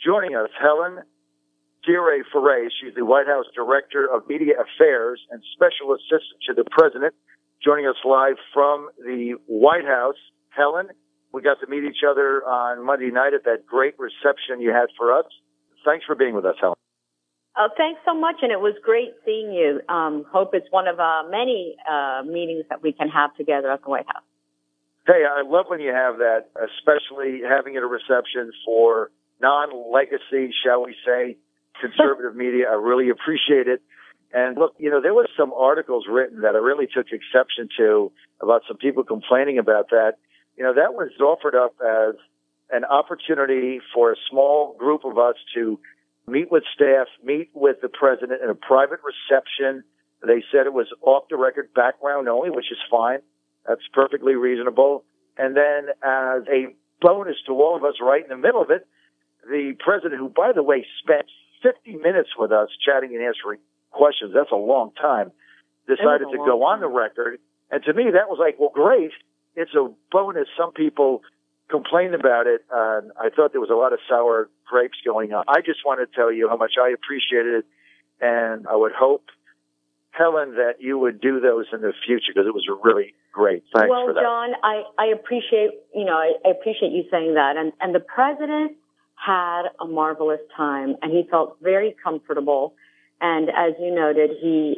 Joining us, Helen Ferré. She's the White House Director of Media Affairs and Special Assistant to the President. Joining us live from the White House. Helen, we got to meet each other on Monday night at that great reception you had for us. Thanks for being with us, Helen. Oh, thanks so much, and it was great seeing you. Hope it's one of many meetings that we can have together at the White House. Hey, I love when you have that, especially having it a reception for non-legacy, shall we say, conservative media. I really appreciate it. And look, there was some articles written that I really took exception to about some people complaining about that. That was offered up as an opportunity for a small group of us to meet with staff, meet with the president in a private reception. They said it was off the record, background only, which is fine. That's perfectly reasonable. And then as a bonus to all of us right in the middle of it, the president, who, by the way, spent 50 minutes with us chatting and answering questions, that's a long time, decided to go on the record. And to me, that was like, well, great. It's a bonus. Some people complained about it. I thought there was a lot of sour grapes going on. I just want to tell you how much I appreciated it. And I would hope, Helen, that you would do those in the future because it was really great. Thanks for that. Well, John, I appreciate, I appreciate you saying that. And the president had a marvelous time, and he felt very comfortable. And as you noted, he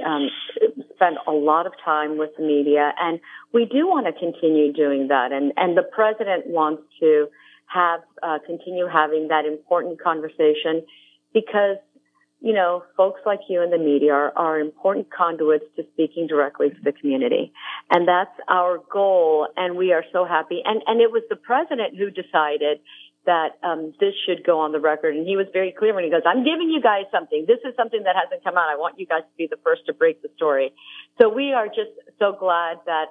spent a lot of time with the media, and we do want to continue doing that. And the president wants to have continue having that important conversation because, folks like you in the media are important conduits to speaking directly to the community. And that's our goal, and we are so happy. And it was the president who decided that this should go on the record. And he was very clear when he goes, I'm giving you guys something. This is something that hasn't come out. I want you guys to be the first to break the story. So we are just so glad that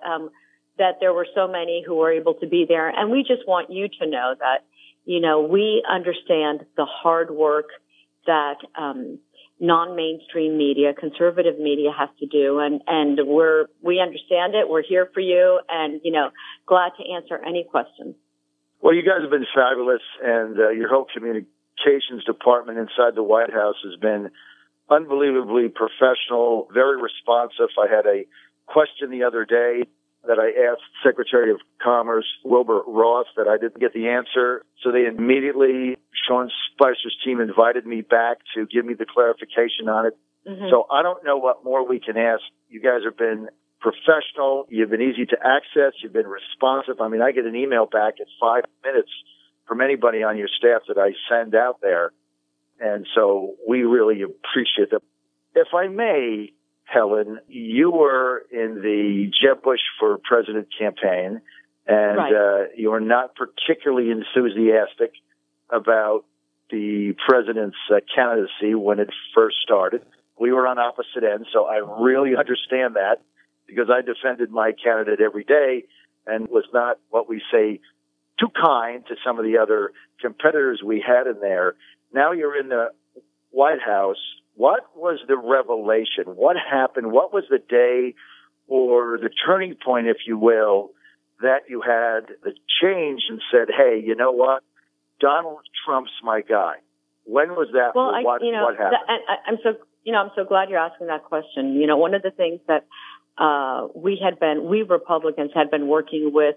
that there were so many who were able to be there. And we just want you to know that, we understand the hard work that non-mainstream media, conservative media has to do. And we understand it. We're here for you and, glad to answer any questions. Well, you guys have been fabulous, and your whole communications department inside the White House has been unbelievably professional, very responsive. I had a question the other day that I asked Secretary of Commerce Wilbur Ross that I didn't get the answer. So they immediately, Sean Spicer's team invited me back to give me the clarification on it. Mm-hmm. So I don't know what more we can ask. You guys have been professional. You've been easy to access. You've been responsive. I mean, I get an email back in 5 minutes from anybody on your staff that I send out there. And so we really appreciate that. If I may, Helen, you were in the Jeb Bush for President campaign, and right. You were not particularly enthusiastic about the president's candidacy when it first started. We were on opposite ends, so I really understand that because I defended my candidate every day and was not, what we say, too kind to some of the other competitors we had in there. Now you're in the White House. What was the revelation? What happened? What was the day or the turning point, if you will, that you had the change and said, hey, you know what? Donald Trump's my guy. When was that? Well, what happened? I'm so glad you're asking that question. One of the things that we Republicans had been working with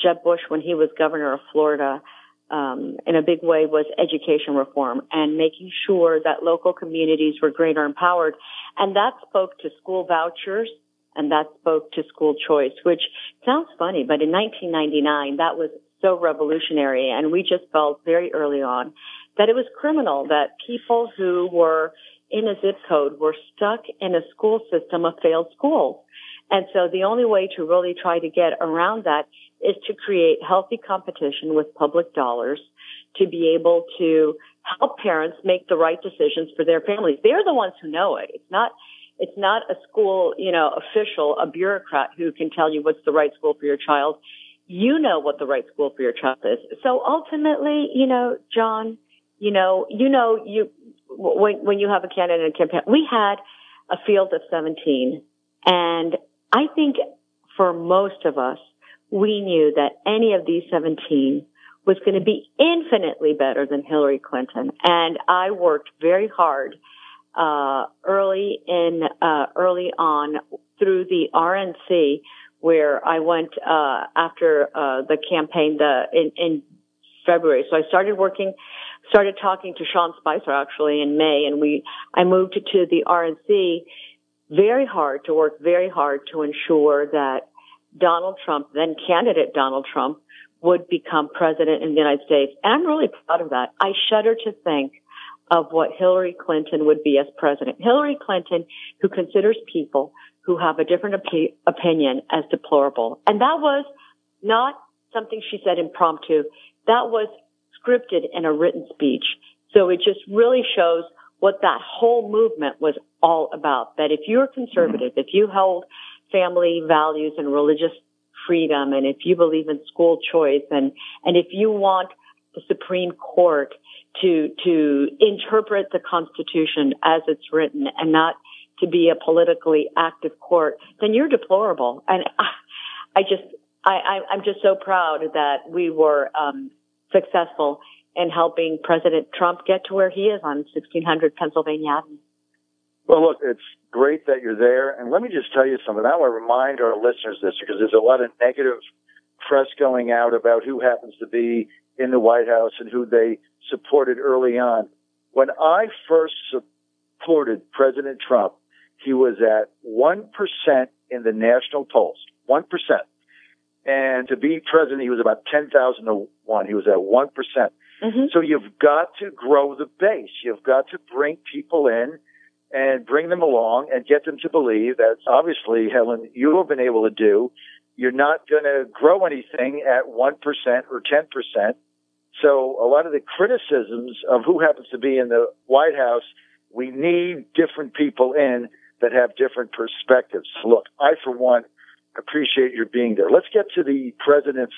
Jeb Bush when he was governor of Florida in a big way was education reform and making sure that local communities were greater empowered. And that spoke to school vouchers and that spoke to school choice, which sounds funny, but in 1999, that was so revolutionary. And we just felt very early on that it was criminal that people who were in a zip code were stuck in a school system of failed schools. And so the only way to really try to get around that is to create healthy competition with public dollars to be able to help parents make the right decisions for their families. They're the ones who know it. It's not a school, official, a bureaucrat who can tell you what's the right school for your child. You know what the right school for your child is. So ultimately, John, when you have a candidate in a campaign, we had a field of 17. And I think for most of us, we knew that any of these 17 was going to be infinitely better than Hillary Clinton. And I worked very hard early on through the RNC, where I went after the campaign in February. So I started talking to Sean Spicer actually in May, and I moved to the RNC to work very hard to ensure that Donald Trump, then candidate Donald Trump, would become president in the United States. And I'm really proud of that. I shudder to think of what Hillary Clinton would be as president. Hillary Clinton, who considers people who have a different opinion as deplorable. And that was not something she said impromptu. That was scripted in a written speech. So it just really shows what that whole movement was all about. That if you're conservative, if you hold family values and religious freedom, and if you believe in school choice, and if you want the Supreme Court to interpret the Constitution as it's written and not to be a politically active court, then you're deplorable. And I'm just so proud that we were successful in helping President Trump get to where he is on 1600 Pennsylvania Avenue. Well, look, it's great that you're there. And let me just tell you something. I want to remind our listeners this, because there's a lot of negative press going out about who happens to be in the White House and who they supported early on. When I first supported President Trump, he was at 1% in the national polls, 1%. And to be president, he was about 10,000 to 1. He was at 1%. Mm-hmm. So you've got to grow the base. You've got to bring people in and bring them along and get them to believe that, obviously, Helen, you have been able to do. You're not going to grow anything at 1% or 10%. So a lot of the criticisms of who happens to be in the White House, we need different people in that have different perspectives. Look, I, for one, appreciate your being there. Let's get to the president's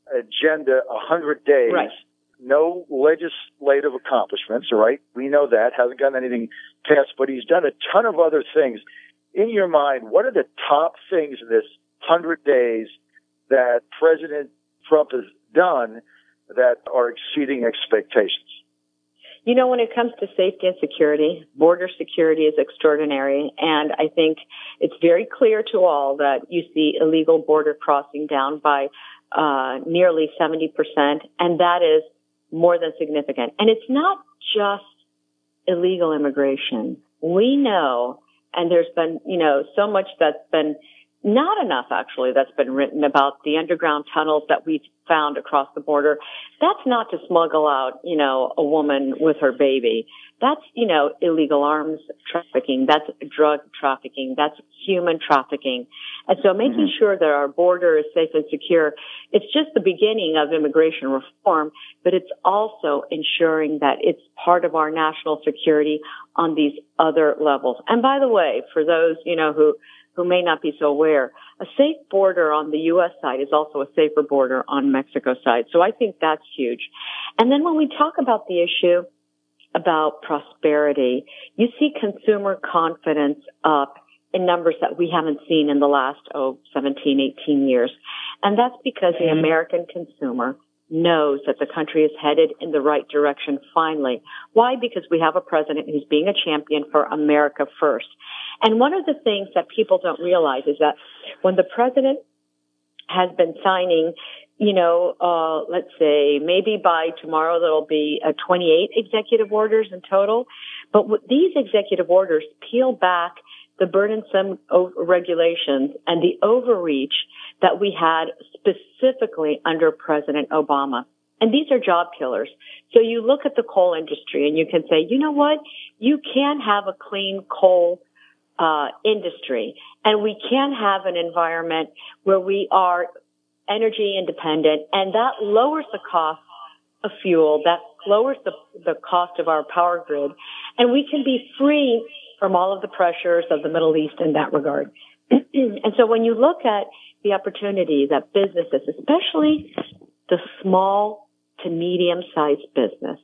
agenda, 100 days. Right. No legislative accomplishments, all right? We know that. Hasn't gotten anything passed, but he's done a ton of other things. In your mind, what are the top things in this 100 days that President Trump has done that are exceeding expectations? You know, when it comes to safety and security, border security is extraordinary. And I think it's very clear to all that you see illegal border crossing down by nearly 70%. And that is more than significant. And it's not just illegal immigration. We know, and there's been, so much that's been not enough, actually, that's been written about the underground tunnels that we've found across the border. That's not to smuggle out, a woman with her baby. That's, illegal arms trafficking. That's drug trafficking. That's human trafficking. And so making sure that our border is safe and secure, it's just the beginning of immigration reform, but it's also ensuring that it's part of our national security on these other levels. And by the way, for those, who may not be so aware, a safe border on the U.S. side is also a safer border on Mexico's side. So I think that's huge. And then when we talk about the issue about prosperity, you see consumer confidence up in numbers that we haven't seen in the last, 17, 18 years. And that's because the American consumer knows that the country is headed in the right direction finally. Why? Because we have a president who's being a champion for America first. And one of the things that people don't realize is that when the president has been signing, let's say maybe by tomorrow there'll be 28 executive orders in total. But these executive orders peel back the burdensome regulations and the overreach that we had specifically under President Obama. And these are job killers. So you look at the coal industry and you can say, you know what? You can have a clean coal industry, and we can have an environment where we are energy independent, and that lowers the cost of fuel, that lowers the cost of our power grid, and we can be free from all of the pressures of the Middle East in that regard. And so when you look at the opportunity that businesses, especially the small to medium-sized business,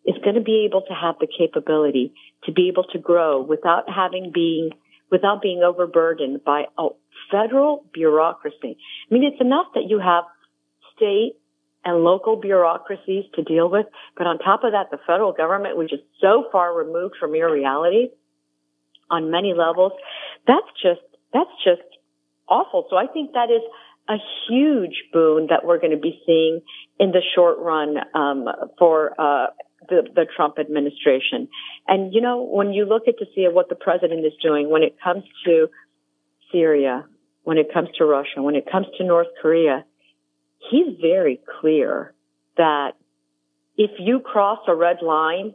is going to be able to have the capability to be able to grow without being overburdened by a federal bureaucracy. I mean, it's enough that you have state and local bureaucracies to deal with. But on top of that, the federal government, which is so far removed from your reality on many levels, that's just awful. So I think that is a huge boon that we're going to be seeing in the short run for the Trump administration. And, you know, when you look at to see what the president is doing when it comes to Syria, when it comes to Russia, when it comes to North Korea, he's very clear that if you cross a red line,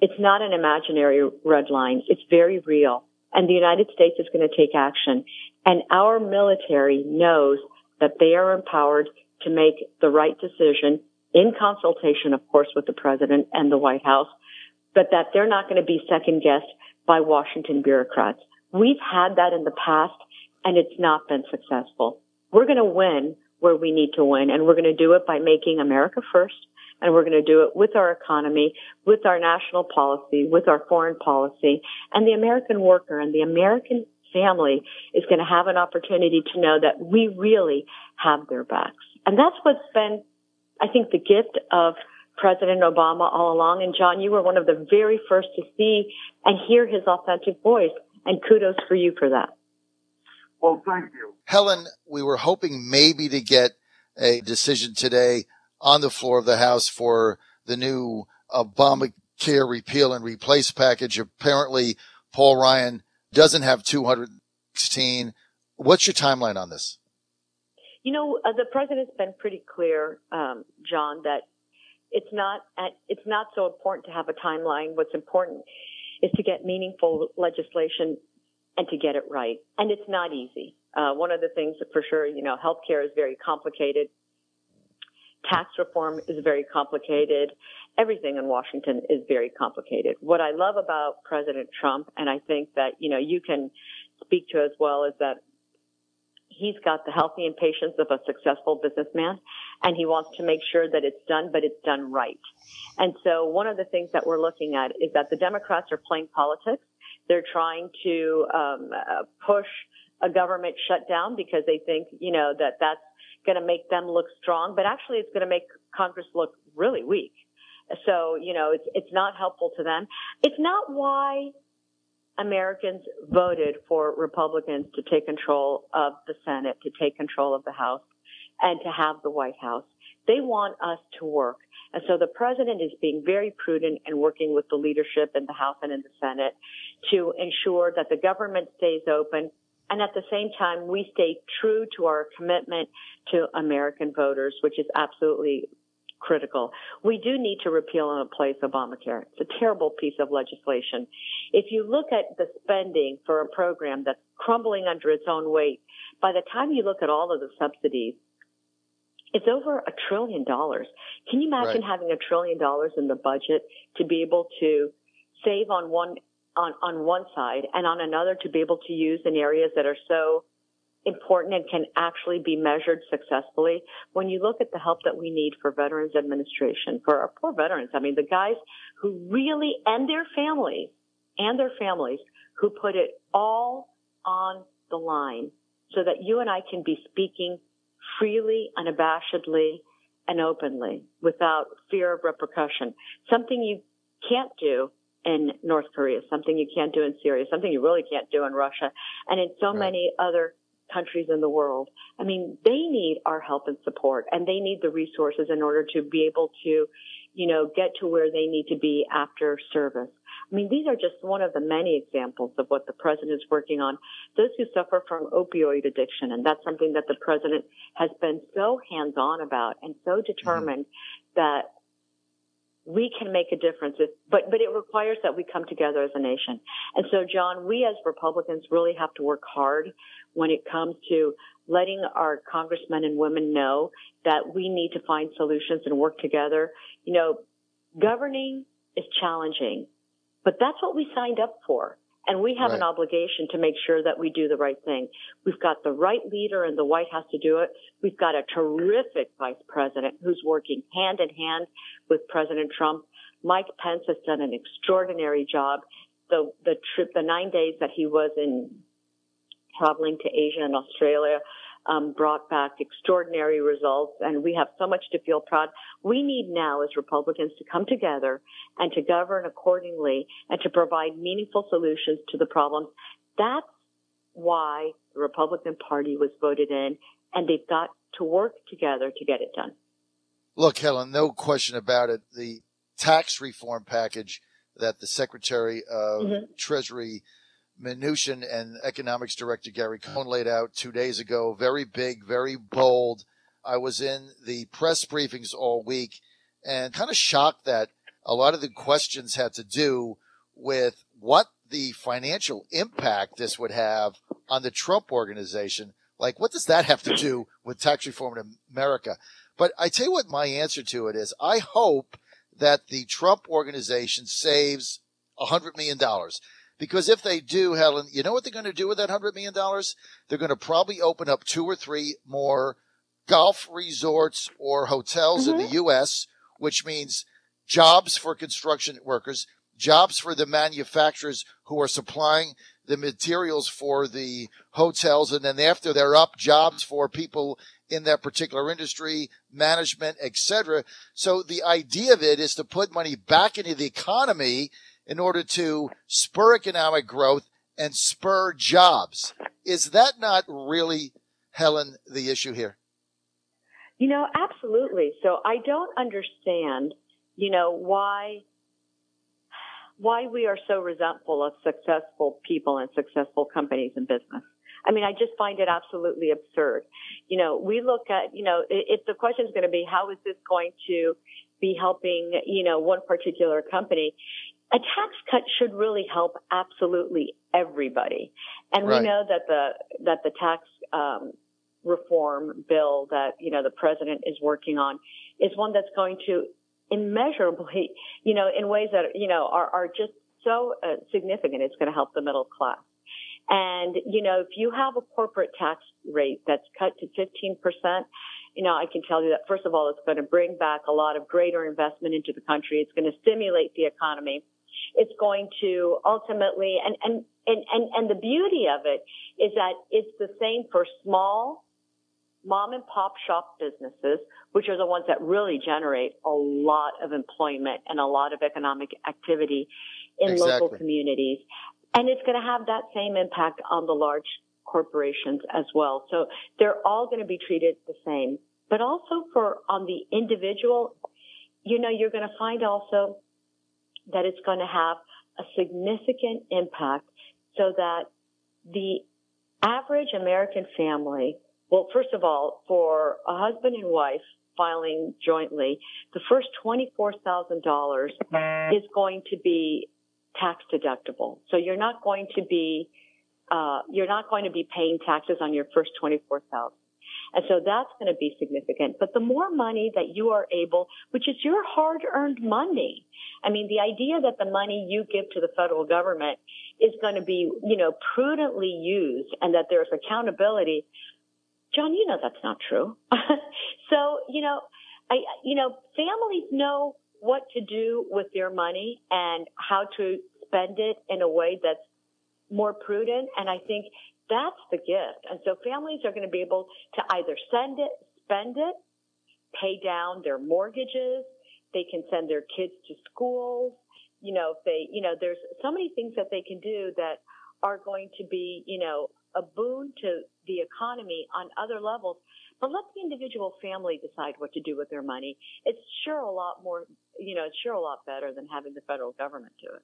it's not an imaginary red line. It's very real. And the United States is going to take action. And our military knows that they are empowered to make the right decision in consultation, of course, with the president and the White House, but that they're not going to be second guessed by Washington bureaucrats. We've had that in the past, and it's not been successful. We're going to win where we need to win, and we're going to do it by making America first, and we're going to do it with our economy, with our national policy, with our foreign policy, and the American worker and the American family is going to have an opportunity to know that we really have their backs. And that's what's been, I think, the gift of President Obama all along. And John, you were one of the very first to see and hear his authentic voice, and kudos for you for that. Well, thank you. Helen, we were hoping maybe to get a decision today on the floor of the House for the new Obamacare repeal and replace package. Apparently, Paul Ryan doesn't have 216. What's your timeline on this? You know, the president's been pretty clear, John, that it's not so important to have a timeline. What's important is to get meaningful legislation and to get it right. And it's not easy. One of the things that for sure, you know, healthcare is very complicated. Tax reform is very complicated. Everything in Washington is very complicated. What I love about President Trump, and I think that, you know, you can speak to as well, is that he's got the healthy impatience of a successful businessman, and he wants to make sure that it's done, but it's done right. And so one of the things that we're looking at is that the Democrats are playing politics. They're trying to push a government shutdown because they think, you know, that that's going to make them look strong, but actually it's going to make Congress look really weak. So, you know, it's not helpful to them. It's not why Americans voted for Republicans to take control of the Senate, to take control of the House, and to have the White House. They want us to work. And so the president is being very prudent and working with the leadership in the House and in the Senate to ensure that the government stays open. And at the same time, we stay true to our commitment to American voters, which is absolutely critical. We do need to repeal and replace Obamacare. It's a terrible piece of legislation. If you look at the spending for a program that's crumbling under its own weight, by the time you look at all of the subsidies, it's over $1 trillion. Can you imagine having $1 trillion in the budget to be able to save on one side and on another to be able to use in areas that are so important and can actually be measured successfully? When you look at the help that we need for Veterans Administration, for our poor veterans, I mean, the guys who really, and their families, who put it all on the line so that you and I can be speaking freely, unabashedly, and openly without fear of repercussion. Something you can't do in North Korea, something you can't do in Syria, something you really can't do in Russia, and in so many other countries in the world. I mean, they need our help and support, and they need the resources in order to be able to, you know, get to where they need to be after service. I mean, these are just one of the many examples of what the president is working on. Those who suffer from opioid addiction, and that's something that the president has been so hands-on about and so determined that we can make a difference, but it requires that we come together as a nation. And so, John, we as Republicans really have to work hard when it comes to letting our congressmen and women know that we need to find solutions and work together. You know, governing is challenging, but that's what we signed up for. And we have an obligation to make sure that we do the right thing. We've got the right leader in the White House to do it. We've got a terrific vice president who's working hand in hand with President Trump. Mike Pence has done an extraordinary job. The 9 days that he was traveling to Asia and Australia, brought back extraordinary results, and we have so much to feel proud. We need now as Republicans to come together and to govern accordingly and to provide meaningful solutions to the problems. That's why the Republican Party was voted in, and they've got to work together to get it done. Look, Helen, no question about it. The tax reform package that the Secretary of Treasury Mnuchin and Economics Director Gary Cohn laid out 2 days ago, very big, very bold. I was in the press briefings all week and kind of shocked that a lot of the questions had to do with what the financial impact this would have on the Trump organization. Like, what does that have to do with tax reform in America? But I tell you what my answer to it is. I hope that the Trump organization saves $100 million. Because if they do, Helen, you know what they're going to do with that $100 million? They're going to probably open up 2 or 3 more golf resorts or hotels in the U.S., which means jobs for construction workers, jobs for the manufacturers who are supplying the materials for the hotels. And then after they're up, jobs for people in that particular industry, management, etc. So the idea of it is to put money back into the economy in order to spur economic growth and spur jobs. Is that not really, Helen, the issue here? You know, absolutely. So I don't understand, you know, why we are so resentful of successful people and successful companies in business. I mean, I just find it absolutely absurd. You know, we look at, you know, if the question is going to be, how is this going to be helping, you know, one particular company? A tax cut should really help absolutely everybody. And we know that the tax reform bill that, you know, the president is working on is one that's going to immeasurably, you know, in ways that, you know, are just so significant. It's going to help the middle class. And, you know, if you have a corporate tax rate that's cut to 15%, you know, I can tell you that, first of all, it's going to bring back a lot of greater investment into the country. It's going to stimulate the economy. It's going to ultimately, and the beauty of it is that it's the same for small mom and pop shop businesses, which are the ones that really generate a lot of employment and a lot of economic activity in local communities. And it's going to have that same impact on the large corporations as well. So they're all going to be treated the same. But also on the individual, you know, you're going to find also that it's going to have a significant impact so that the average American family, well, first of all, for a husband and wife filing jointly, the first $24,000 is going to be tax deductible. So you're not going to be paying taxes on your first $24,000. And so that's going to be significant. But the more money that you are able, which is your hard-earned money, I mean, the idea that the money you give to the federal government is going to be, you know, prudently used and that there's accountability, John, you know that's not true. So, families know what to do with their money and how to spend it in a way that's more prudent. And I think that's the gift. And so families are going to be able to either spend it, pay down their mortgages. They can send their kids to schools. You know, there's so many things that they can do that are going to be, you know, a boon to the economy on other levels. But let the individual family decide what to do with their money. It's sure a lot more, you know, it's sure a lot better than having the federal government do it.